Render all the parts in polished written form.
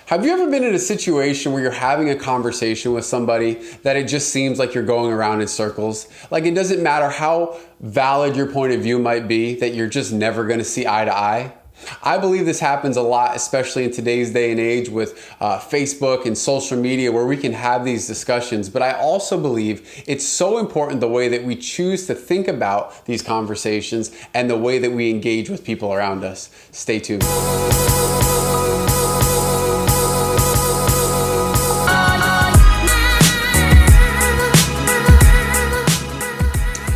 Have you ever been in a situation where you're having a conversation with somebody that it just seems like you're going around in circles? Like it doesn't matter how valid your point of view might be, that you're just never going to see eye to eye? I believe this happens a lot, especially in today's day and age with Facebook and social media, where we can have these discussions. But I also believe it's so important the way that we choose to think about these conversations and the way that we engage with people around us. Stay tuned.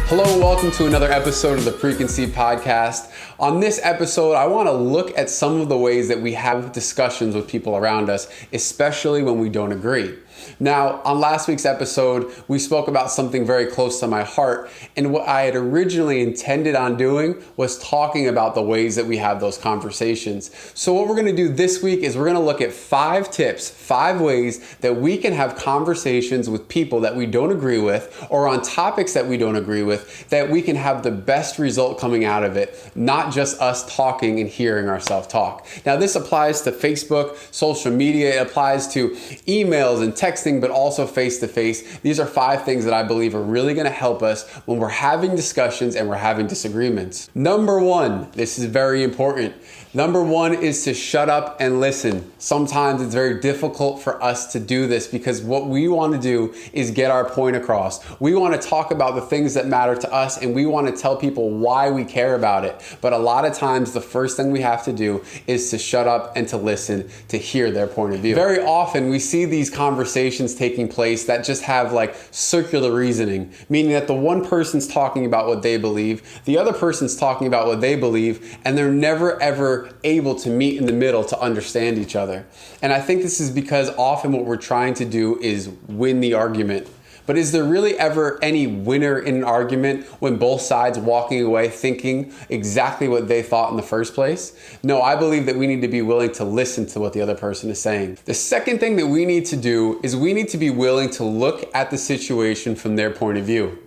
Hello and welcome to another episode of the Preconceived Podcast. On this episode, I want to look at some of the ways that we have discussions with people around us, especially when we don't agree. Now, on last week's episode, we spoke about something very close to my heart, and what I had originally intended on doing was talking about the ways that we have those conversations. So what we're going to do this week is we're going to look at 5 tips, 5 ways that we can have conversations with people that we don't agree with, or on topics that we don't agree with, that we can have the best result coming out of it, not just us talking and hearing ourselves talk. Now, this applies to Facebook, social media, it applies to emails and texting, but also face-to-face. These are 5 things that I believe are really going to help us when we're having discussions and we're having disagreements. Number 1, this is very important. Number 1 is to shut up and listen. Sometimes it's very difficult for us to do this because what we want to do is get our point across. We want to talk about the things that matter to us and we want to tell people why we care about it. But a lot of times the first thing we have to do is to shut up and to listen, to hear their point of view. Very often we see these conversations taking place that just have like circular reasoning, meaning that the one person's talking about what they believe, the other person's talking about what they believe, and they're never ever able to meet in the middle to understand each other. And I think this is because often what we're trying to do is win the argument. But is there really ever any winner in an argument when both sides walking away thinking exactly what they thought in the first place? No, I believe that we need to be willing to listen to what the other person is saying. The second thing that we need to do is we need to be willing to look at the situation from their point of view.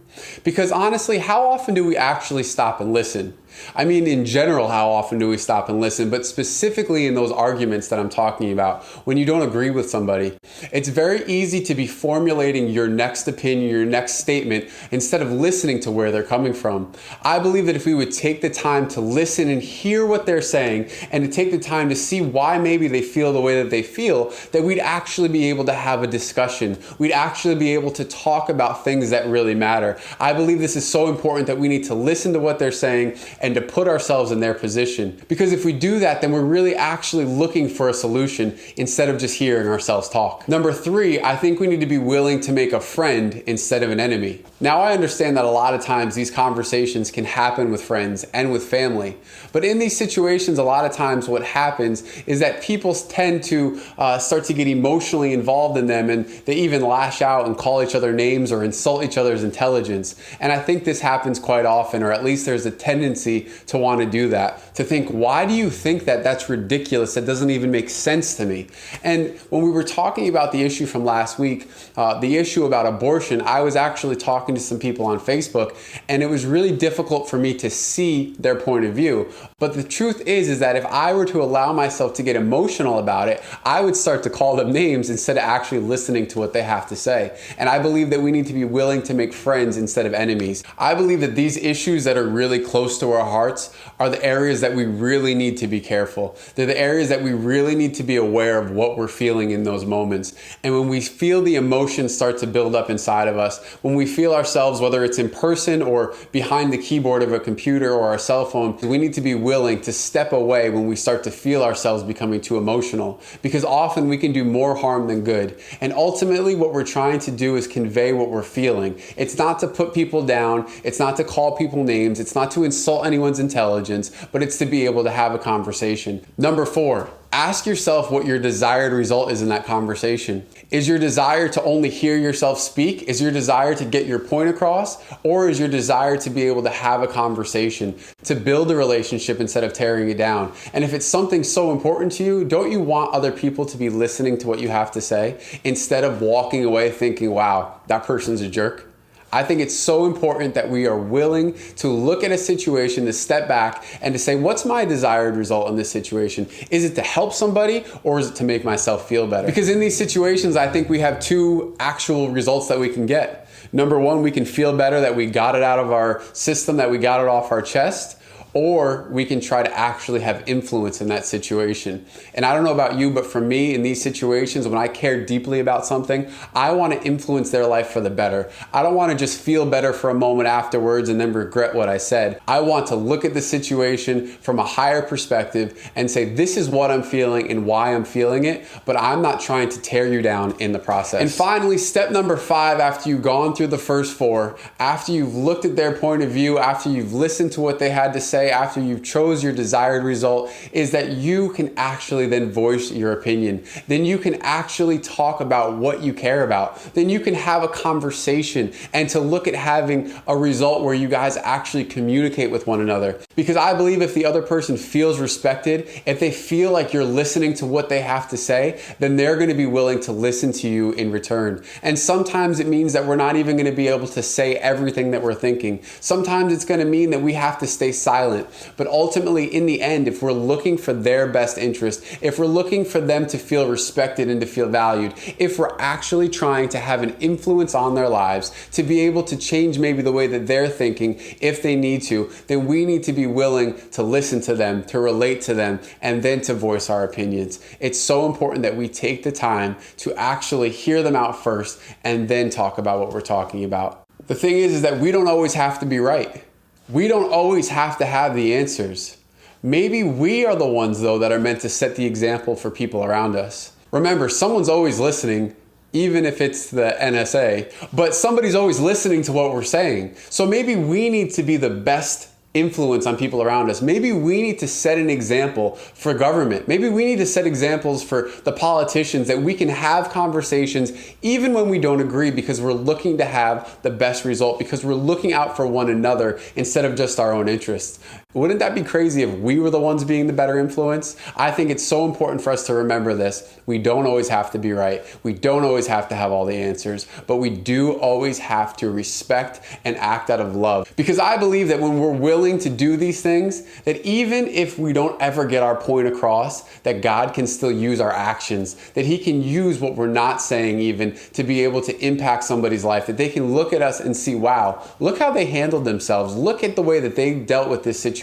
Because honestly, how often do we actually stop and listen? I mean, in general, how often do we stop and listen? But specifically in those arguments that I'm talking about, when you don't agree with somebody, it's very easy to be formulating your next opinion, your next statement, instead of listening to where they're coming from. I believe that if we would take the time to listen and hear what they're saying, and to take the time to see why maybe they feel the way that they feel, that we'd actually be able to have a discussion. We'd actually be able to talk about things that really matter. I believe this is so important that we need to listen to what they're saying and to put ourselves in their position. Because if we do that, then we're really actually looking for a solution instead of just hearing ourselves talk. Number 3, I think we need to be willing to make a friend instead of an enemy. Now, I understand that a lot of times these conversations can happen with friends and with family. But in these situations, a lot of times what happens is that people tend to start to get emotionally involved in them, and they even lash out and call each other names or insult each other's intelligence. And I think this happens quite often, or at least there's a tendency to want to do that, to think, why do you think that? That's ridiculous. That doesn't even make sense to me. And when we were talking about the issue from last week, the issue about abortion, I was actually talking to some people on Facebook, and it was really difficult for me to see their point of view. But the truth is that if I were to allow myself to get emotional about it, I would start to call them names instead of actually listening to what they have to say. And I believe that we need to be willing to make friends instead of enemies. I believe that these issues that are really close to our hearts are the areas that we really need to be careful. They're the areas that we really need to be aware of what we're feeling in those moments. And when we feel the emotions start to build up inside of us, when we feel ourselves, whether it's in person or behind the keyboard of a computer or our cell phone, we need to be willing to step away when we start to feel ourselves becoming too emotional. Because often we can do more harm than good. And ultimately what we're trying to do is convey what we're feeling. It's not to put people down. It's not to call people names. It's not to insult anyone's intelligence, but it's to be able to have a conversation. Number 4, ask yourself what your desired result is in that conversation. Is your desire to only hear yourself speak? Is your desire to get your point across? Or is your desire to be able to have a conversation, to build a relationship instead of tearing it down? And if it's something so important to you, don't you want other people to be listening to what you have to say instead of walking away thinking, wow, that person's a jerk? I think it's so important that we are willing to look at a situation, to step back and to say, what's my desired result in this situation? Is it to help somebody or is it to make myself feel better? Because in these situations, I think we have two actual results that we can get. Number one, we can feel better that we got it out of our system, that we got it off our chest. Or we can try to actually have influence in that situation. And I don't know about you, but for me, in these situations, when I care deeply about something, I want to influence their life for the better. I don't want to just feel better for a moment afterwards and then regret what I said. I want to look at the situation from a higher perspective and say, this is what I'm feeling and why I'm feeling it, but I'm not trying to tear you down in the process. And finally, step number 5, after you've gone through the first 4, after you've looked at their point of view, after you've listened to what they had to say, after you've chose your desired result, is that you can actually then voice your opinion. Then you can actually talk about what you care about. Then you can have a conversation and to look at having a result where you guys actually communicate with one another. Because I believe if the other person feels respected, if they feel like you're listening to what they have to say, then they're going to be willing to listen to you in return. And sometimes it means that we're not even going to be able to say everything that we're thinking. Sometimes it's going to mean that we have to stay silent. But ultimately, in the end, if we're looking for their best interest, if we're looking for them to feel respected and to feel valued, if we're actually trying to have an influence on their lives, to be able to change maybe the way that they're thinking if they need to, then we need to be willing to listen to them, to relate to them, and then to voice our opinions. It's so important that we take the time to actually hear them out first and then talk about what we're talking about. The thing is that we don't always have to be right. We don't always have to have the answers. Maybe we are the ones, though, that are meant to set the example for people around us. Remember, someone's always listening, even if it's the NSA, but somebody's always listening to what we're saying. So maybe we need to be the best influence on people around us. Maybe we need to set an example for government. Maybe we need to set examples for the politicians, that we can have conversations even when we don't agree, because we're looking to have the best result, because we're looking out for one another instead of just our own interests. Wouldn't that be crazy if we were the ones being the better influence? I think it's so important for us to remember this. We don't always have to be right. We don't always have to have all the answers, but we do always have to respect and act out of love. Because I believe that when we're willing to do these things, that even if we don't ever get our point across, that God can still use our actions, that He can use what we're not saying even to be able to impact somebody's life, that they can look at us and see, wow, look how they handled themselves. Look at the way that they dealt with this situation.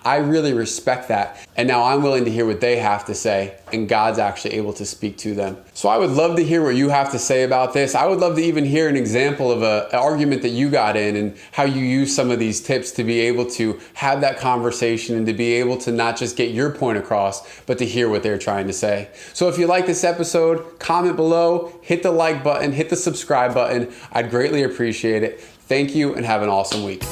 I really respect that. And now I'm willing to hear what they have to say, and God's actually able to speak to them. So I would love to hear what you have to say about this. I would love to even hear an example of an argument that you got in and how you use some of these tips to be able to have that conversation and to be able to not just get your point across, but to hear what they're trying to say. So if you like this episode, comment below, hit the like button, hit the subscribe button. I'd greatly appreciate it. Thank you and have an awesome week.